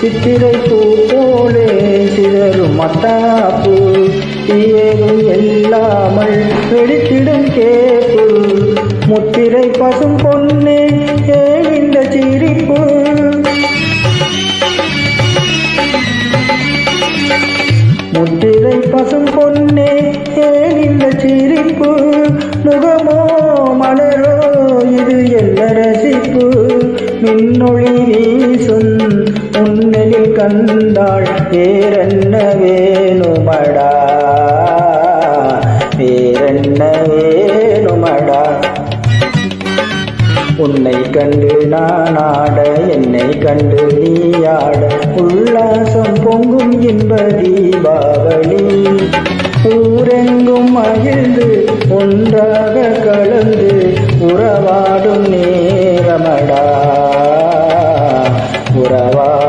சித்திரை பூ போலே சிதறும் மத்தாப்பு ஏதும் எல்லாமல் வெடித்திடும் கேப்பு முத்திரை பசும் பொன்னே இந்த சிரிப்பு முத்திரை பசும் பொன்னே இந்த சிரிப்பு முகமோ மலரோ இது என்ன ரசிப்பு மின்னொளி வீசும் உன்னலில் கண்டாள் வேறென்ன வேணுமடா வேறென்ன வேணுமடா உன்னை கண்டு நான் ஆட என்னை கண்டு நீ ஆட உல்லாசம் பொங்கும் இன்ப தீபாவளி ஊரெங்கும் மகிழ்ந்து ஒன்றாக கலந்து உறவாடும் நேரமடா உறவாடும்